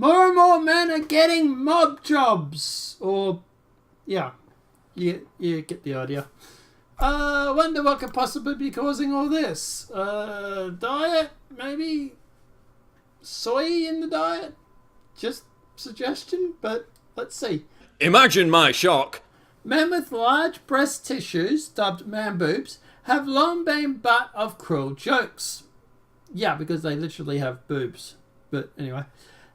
More and more men are getting mob jobs. Or, yeah, you get the idea. Wonder what could possibly be causing all this. Diet, maybe? Soy in the diet? Just suggestion, but let's see. Imagine my shock. Men with large breast tissues, dubbed man boobs, have long been butt of cruel jokes. Yeah, because they literally have boobs. But anyway.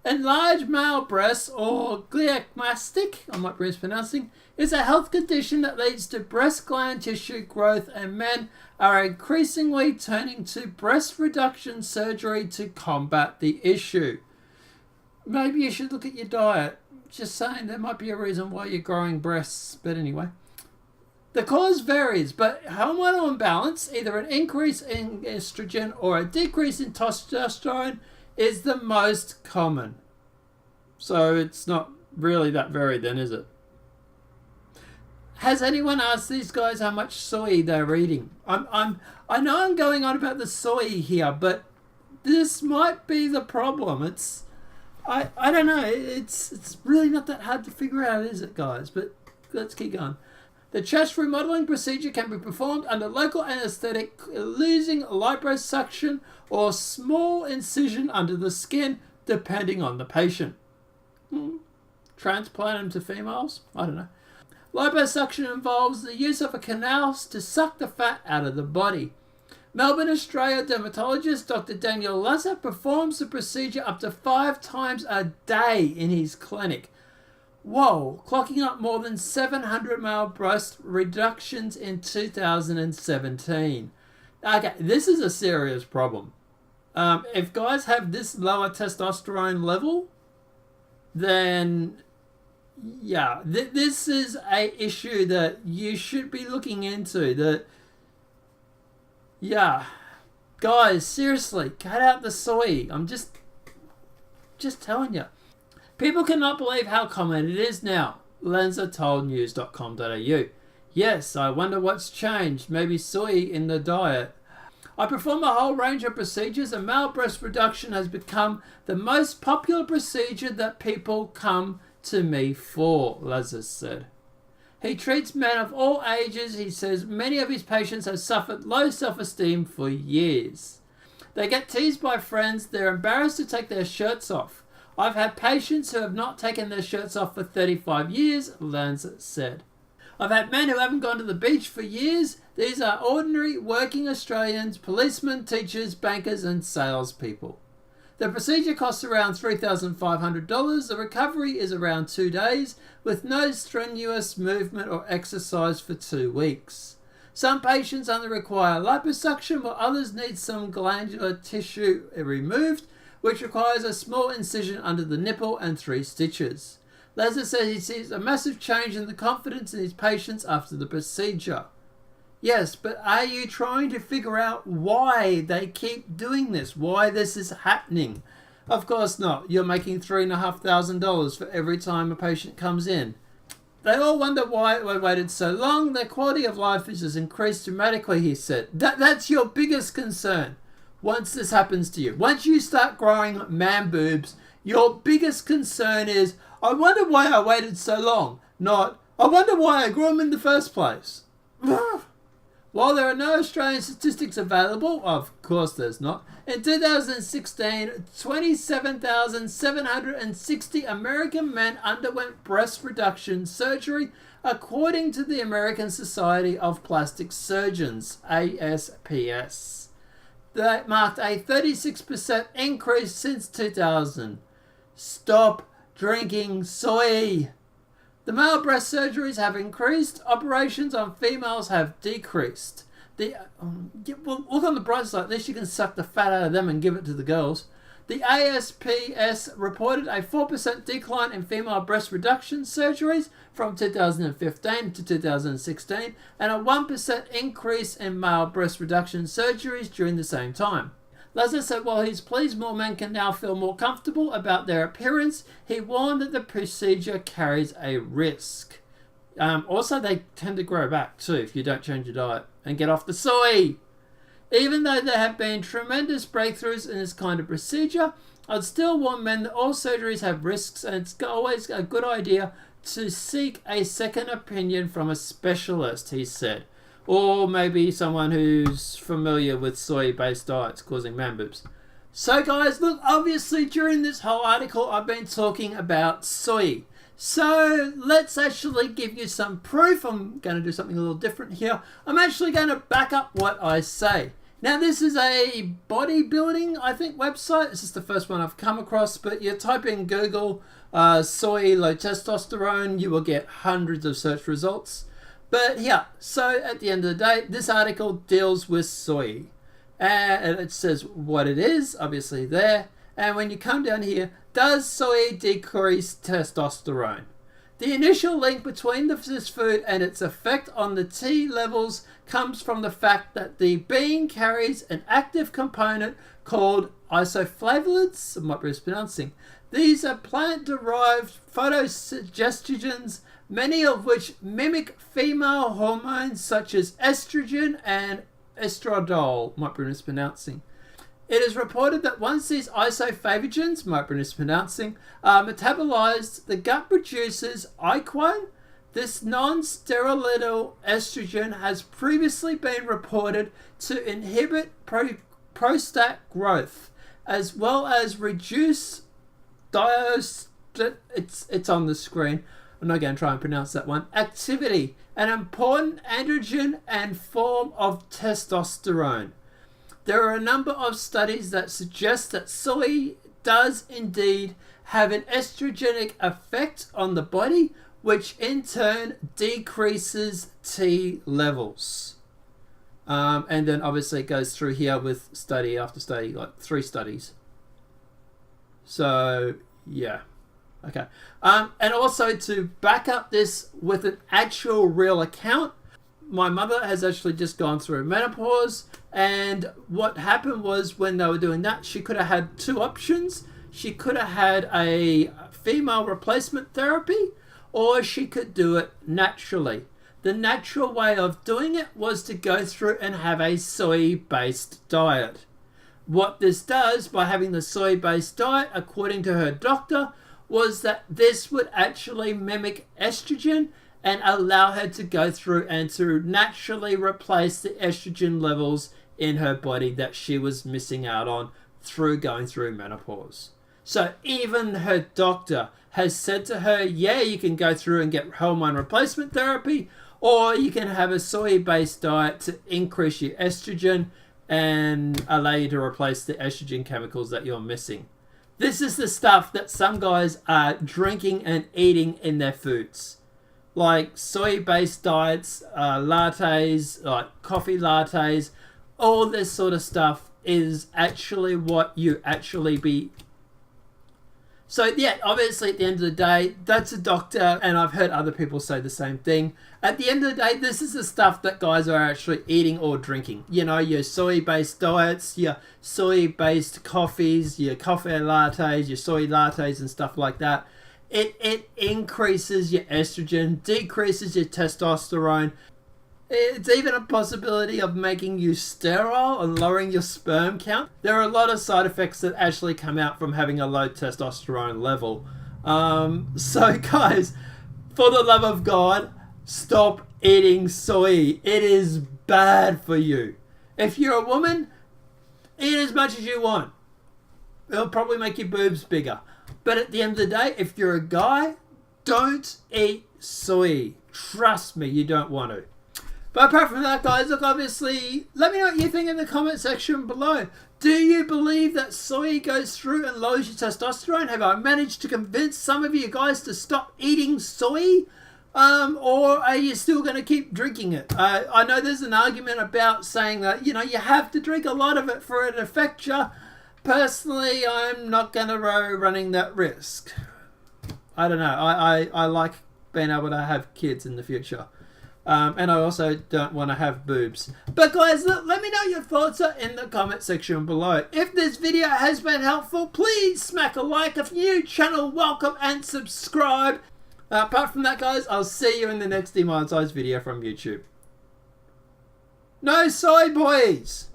Enlarged male breasts, or gliocmastic, I might be mispronouncing, is a health condition that leads to breast gland tissue growth, and men are increasingly turning to breast reduction surgery to combat the issue. Maybe you should look at your diet. Just saying, there might be a reason why you're growing breasts. But anyway. The cause varies, but hormonal imbalance, either an increase in estrogen or a decrease in testosterone, is the most common. So it's not really that varied then, is it? Has anyone asked these guys how much soy they're eating? I know I'm going on about the soy here, but this might be the problem. I don't know. It's really not that hard to figure out, is it, guys? But let's keep going. The chest remodeling procedure can be performed under local anesthetic, using liposuction or small incision under the skin, depending on the patient. Transplant them to females? I don't know. Liposuction involves the use of a canal to suck the fat out of the body. Melbourne, Australia dermatologist Dr. Daniel Lazar performs the procedure up to 5 times a day in his clinic. Whoa, clocking up more than 700 male breast reductions in 2017. Okay, this is a serious problem. If guys have this lower testosterone level, then yeah, this is a issue that you should be looking into. That, yeah, guys, seriously, cut out the soy. I'm just telling you. People cannot believe how common it is now, Lenza told news.com.au. Yes, I wonder what's changed. Maybe soy in the diet. I perform a whole range of procedures, and male breast reduction has become the most popular procedure that people come to me for, Lazarus said. He treats men of all ages. He says many of his patients have suffered low self-esteem for years. They get teased by friends. They're embarrassed to take their shirts off. I've had patients who have not taken their shirts off for 35 years, Lanza said. I've had men who haven't gone to the beach for years. These are ordinary working Australians, policemen, teachers, bankers and salespeople. The procedure costs around $3,500. The recovery is around 2 days, with no strenuous movement or exercise for 2 weeks. Some patients only require liposuction, while others need some glandular tissue removed, which requires a small incision under the nipple and 3 stitches. Lazar says he sees a massive change in the confidence in his patients after the procedure. Yes, but are you trying to figure out why they keep doing this? Why this is happening? Of course not. You're making $3,500 for every time a patient comes in. They all wonder why we waited so long. Their quality of life has increased dramatically, he said. That's your biggest concern. Once this happens to you, once you start growing man boobs, your biggest concern is, I wonder why I waited so long, not, I wonder why I grew them in the first place. While there are no Australian statistics available, of course there's not, in 2016, 27,760 American men underwent breast reduction surgery, according to the American Society of Plastic Surgeons, ASPS. That marked a 36% increase since 2000. Stop drinking soy. The male breast surgeries have increased. Operations on females have decreased. Well, look on the bright side. At least you can suck the fat out of them and give it to the girls. The ASPS reported a 4% decline in female breast reduction surgeries from 2015 to 2016 and a 1% increase in male breast reduction surgeries during the same time. Lazar said while he's pleased more men can now feel more comfortable about their appearance, he warned that the procedure carries a risk. Also, they tend to grow back too if you don't change your diet and get off the soy. Even though there have been tremendous breakthroughs in this kind of procedure, I'd still warn men that all surgeries have risks, and it's always a good idea to seek a second opinion from a specialist, he said. Or maybe someone who's familiar with soy-based diets causing man boobs. So guys, look, obviously during this whole article I've been talking about soy. So let's actually give you some proof. I'm going to do something a little different here. I'm actually going to back up what I say. Now this is a bodybuilding, I think, website. This is the first one I've come across, but you type in Google soy low testosterone, you will get hundreds of search results. But yeah, so at the end of the day, this article deals with soy. And it says what it is, obviously there. And when you come down here, does soy decrease testosterone? The initial link between this food and its effect on the T levels comes from the fact that the bean carries an active component called isoflavonoids, I might be mispronouncing. These are plant-derived phytoestrogens, many of which mimic female hormones such as estrogen and estradiol, might be mispronouncing. It is reported that once these isoflavonoids, might be mispronouncing, are metabolized, the gut produces equine. This non-steroidal estrogen has previously been reported to inhibit prostate growth, as well as reduce it's on the screen. I'm not going to try and pronounce that one. Activity, an important androgen and form of testosterone. There are a number of studies that suggest that soy does indeed have an estrogenic effect on the body, which in turn decreases T levels. And then obviously it goes through here with study after study, like 3 studies. So, yeah. Okay. And also to back up this with an actual real account, my mother has actually just gone through menopause, and what happened was when they were doing that, she could have had 2 options. She could have had a female replacement therapy, or she could do it naturally. The natural way of doing it was to go through and have a soy-based diet. What this does by having the soy-based diet, according to her doctor, was that this would actually mimic estrogen and allow her to go through and to naturally replace the estrogen levels in her body that she was missing out on through going through menopause. So even her doctor has said to her, yeah, you can go through and get hormone replacement therapy, or you can have a soy-based diet to increase your estrogen and allow you to replace the estrogen chemicals that you're missing. This is the stuff that some guys are drinking and eating in their foods. Like soy-based diets, lattes, like coffee lattes, all this sort of stuff is actually what you actually be. So yeah, obviously at the end of the day, that's a doctor, and I've heard other people say the same thing. At the end of the day, this is the stuff that guys are actually eating or drinking. You know, your soy-based diets, your soy-based coffees, your coffee lattes, your soy lattes and stuff like that. It increases your estrogen, decreases your testosterone. It's even a possibility of making you sterile and lowering your sperm count. There are a lot of side effects that actually come out from having a low testosterone level. So guys, for the love of God, stop eating soy. It is bad for you. If you're a woman, eat as much as you want. It'll probably make your boobs bigger. But at the end of the day, if you're a guy, don't eat soy. Trust me, you don't want to. But apart from that, guys, look, obviously, let me know what you think in the comment section below. Do you believe that soy goes through and lowers your testosterone? Have I managed to convince some of you guys to stop eating soy? Or are you still going to keep drinking it? I know there's an argument about saying that, you know, you have to drink a lot of it for it to affect you. Personally, I'm not going to go running that risk. I don't know. I like being able to have kids in the future. And I also don't want to have boobs. But guys, let me know your thoughts in the comment section below. If this video has been helpful, please smack a like. If you're new channel, welcome and subscribe. Apart from that, guys, I'll see you in the next demonetized video from YouTube. No soy, boys!